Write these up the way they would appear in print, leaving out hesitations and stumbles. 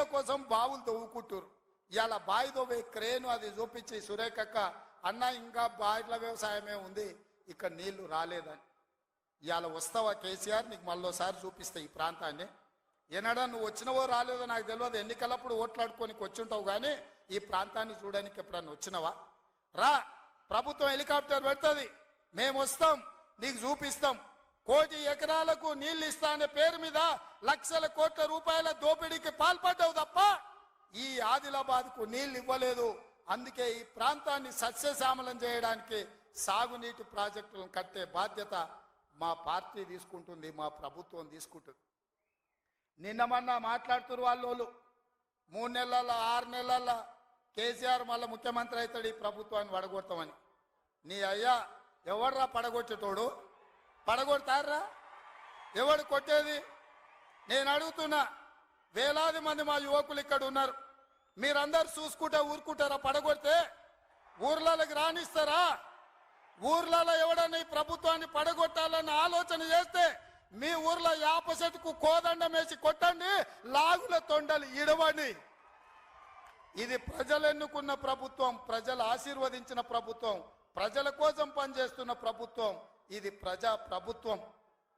నీళ్ళ కోసం బావులు తవ్వుకుంటారు. ఇవాళ బావి తవ్వే క్రేను అది చూపించి సురేఖక్క అన్న ఇంకా బావిల వ్యవసాయమే ఉంది, ఇక్కడ నీళ్లు రాలేదని. ఇవాళ వస్తావా కేసీఆర్, నీకు మళ్ళోసారి చూపిస్తా ఈ ప్రాంతాన్ని. ఏనాడా నువ్వు వచ్చినవో రాలేదో నాకు తెలియదు, ఎన్నికలప్పుడు ఓట్లాడుకోనికి వచ్చుంటావు, కానీ ఈ ప్రాంతాన్ని చూడడానికి ఎప్పుడన్నా వచ్చినవా? రా, ప్రభుత్వం హెలికాప్టర్ పెడుతుంది, మేము వస్తాం, నీకు చూపిస్తాం. 1 కోటి ఎకరాలకు నీళ్లు ఇస్తా అనే పేరు మీద లక్షల కోట్ల రూపాయల దోపిడీకి పాల్పడ్డావు తప్ప ఈ ఆదిలాబాద్కు నీళ్లు ఇవ్వలేదు. అందుకే ఈ ప్రాంతాన్ని సస్యశ్యామలం చేయడానికి సాగునీటి ప్రాజెక్టులను కట్టే బాధ్యత మా పార్టీ తీసుకుంటుంది, మా ప్రభుత్వం తీసుకుంటుంది. నిన్న మొన్న మాట్లాడుతున్నారు వాళ్ళు 3 నెలల 6 నెలల కేసీఆర్ మళ్ళీ ముఖ్యమంత్రి అవుతాడు, ఈ ప్రభుత్వాన్ని పడగొడతామని. నీ అయ్యా ఎవడ్రా పడగొట్టేటోడు? పడగొడతారా? ఎవడు కొట్టేది? నేను అడుగుతున్నా, వేలాది మంది మా యువకులు ఇక్కడ ఉన్నారు, మీరందరూ చూసుకుంటే ఊరుకుంటారా? పడగొడితే ఊర్లలోకి రాణిస్తారా? ఊర్లలో ఎవడన్నా ఈ ప్రభుత్వాన్ని పడగొట్టాలన్న ఆలోచన చేస్తే మీ ఊర్లో యాప చెట్టుకు కోదండం వేసి కొట్టండి, లాగుల తొండలు ఇడవండి. ఇది ప్రజలు ఎన్నుకున్న ప్రభుత్వం, ప్రజలు ఆశీర్వదించిన ప్రభుత్వం, ప్రజల కోసం పనిచేస్తున్న ప్రభుత్వం. ఇది ప్రజా ప్రభుత్వం.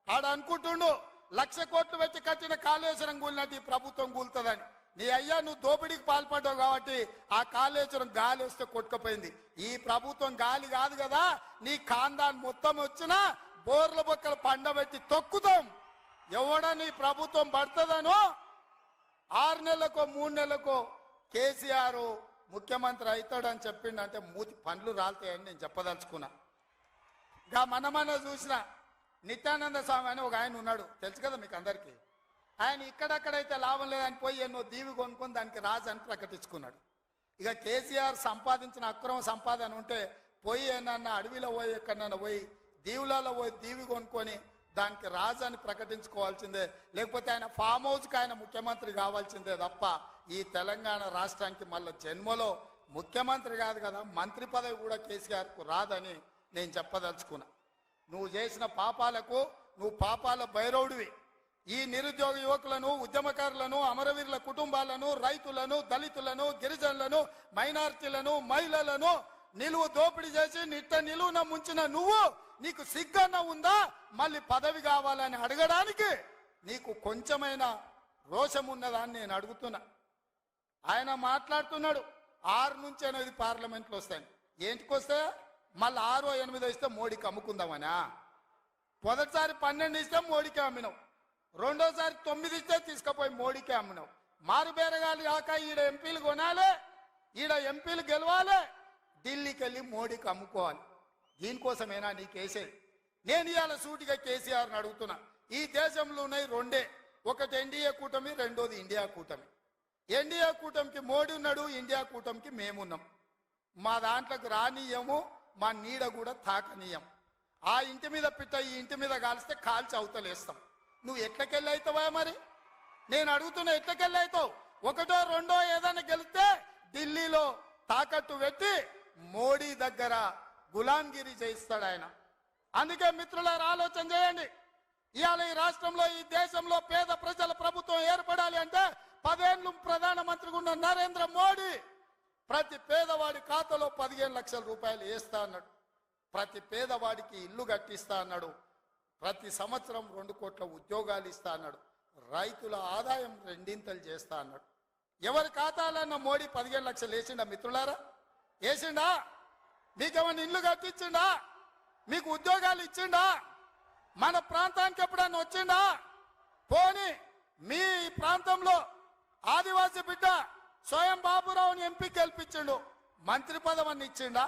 ఆడ అనుకుంటుండు 1,00,000 కోట్లు పెట్టి కట్టిన కాళేశ్వరం కూలినట్టు ఈ ప్రభుత్వం కూలుతుందని. నీ అయ్యా నువ్వు దోపిడీకి పాల్పడ్డావు కాబట్టి ఆ కాళేశ్వరం గాలి వస్తే కొట్టుకుపోయింది. ఈ ప్రభుత్వం గాలి కాదు కదా, నీ ఖాందాన్ మొత్తం వచ్చినా బోర్ల బొక్కలు పండబెట్టి తొక్కుతాం. ఎవడని ప్రభుత్వం పడుతుందనో 6 నెలలకో 3 నెలలకో కేసీఆర్ ముఖ్యమంత్రి అవుతాడని చెప్పిండంటే మూతి పండ్లు రాలుతాయని నేను చెప్పదలుచుకున్నా. ఇంకా మన చూసిన నిత్యానంద స్వామి అని ఒక ఆయన ఉన్నాడు, తెలుసు కదా మీకు అందరికీ. ఆయన ఇక్కడక్కడైతే లాభం లేదని పోయి ఎన్నో దీవి కొనుక్కొని దానికి రాజు అని ప్రకటించుకున్నాడు. ఇక కేసీఆర్ సంపాదించిన అక్రమ సంపాదన ఉంటే పోయి ఏమన్నా అడవిలో పోయి ఎక్కడన్నా పోయి దీవులలో పోయి దీవి కొనుక్కొని దానికి రాజు అని ప్రకటించుకోవాల్సిందే, లేకపోతే ఆయన ఫామ్ హౌస్కి ఆయన ముఖ్యమంత్రి కావాల్సిందే తప్ప ఈ తెలంగాణ రాష్ట్రానికి మళ్ళీ జన్మలో ముఖ్యమంత్రి కాదు కదా, మంత్రి పదవి కూడా కేసీఆర్కు రాదని నేను చెప్పదలుచుకున్నా. నువ్వు చేసిన పాపాలకు నువ్వు పాపాల భైరవుడివి. ఈ నిరుద్యోగ యువకులను, ఉద్యమకారులను, అమరవీరుల కుటుంబాలను, రైతులను, దళితులను, గిరిజనులను, మైనారిటీలను, మహిళలను నిలువు దోపిడీ చేసి నిలువున ముంచిన నువ్వు, నీకు సిగ్గన్న ఉందా మళ్ళీ పదవి కావాలని అడగడానికి? నీకు కొంచెమైనా రోషం ఉన్నదాన్ని నేను అడుగుతున్నా. ఆయన మాట్లాడుతున్నాడు 6 నుంచి 8 పార్లమెంట్లు వస్తాయి. ఏంటికి వస్తాయా? మళ్ళీ 6 or 8 ఇస్తే మోడీకి అమ్ముకుందామనా? మొదటిసారి 12 ఇస్తే మోడీకే అమ్మినావు, రెండోసారి 9 ఇస్తే తీసుకుపోయి మోడీకే అమ్మినావు. మారుబేరగాలు కాక ఈడ ఎంపీలు కొనాలి, ఈడ ఎంపీలు గెలవాలి, ఢిల్లీకి వెళ్ళి మోడీకి అమ్ముకోవాలి. దీనికోసమేనా నీకేసేది? నేను ఇవాళ సూటిగా కేసీఆర్ని అడుగుతున్నా. ఈ దేశంలో ఉన్నాయి 2, ఒకటి ఎన్డీఏ కూటమి, రెండోది ఇండియా కూటమి. ఎన్డీఏ కూటమికి మోడీ ఉన్నాడు, ఇండియా కూటమికి మేమున్నాం. మా దాంట్లోకి రానీయము, మా నీడ కూడా తాకనీయం. ఆ ఇంటి మీద పిట్ట ఈ ఇంటి మీద కాలిస్తే కాల్చి అవతలేస్తాం. నువ్వు ఎట్లకెళ్ళి అవుతావా? మరి నేను అడుగుతున్నా, ఎట్లకెళ్ళి అవుతావు? 1, 2 ఏదైనా గెలిస్తే ఢిల్లీలో తాకట్టు పెట్టి మోడీ దగ్గర గులాంగిరి చేయిస్తాడు ఆయన. అందుకే మిత్రులారా ఆలోచన చేయండి. ఇవాళ ఈ రాష్ట్రంలో, ఈ దేశంలో పేద ప్రజల ప్రభుత్వం ఏర్పడాలి అంటే 10 ఏళ్ళు ప్రధానమంత్రిగా ఉన్న నరేంద్ర మోడీ ప్రతి పేదవాడి ఖాతాలో 15 లక్షల రూపాయలు వేస్తా అన్నాడు, ప్రతి పేదవాడికి ఇల్లు కట్టిస్తా అన్నాడు, ప్రతి సంవత్సరం 2 కోట్ల ఉద్యోగాలు ఇస్తా అన్నాడు, రైతుల ఆదాయం 2 చేస్తా అన్నాడు. ఎవరి ఖాతాలన్న మోడీ 15 లక్షలు వేసిండా మిత్రులారా? వేసిండా? మీకేమన్నా ఇల్లు కట్టించిండా? మీకు ఉద్యోగాలు ఇచ్చిండా? మన ప్రాంతానికి ఎప్పుడన్నా వచ్చిండా? పోనీ మీ ప్రాంతంలో ఆదివాసీ బిడ్డ స్వయం బాబురావుని ఎంపీ గెలిపించిండు, మంత్రి పదవిని ఇచ్చిండా?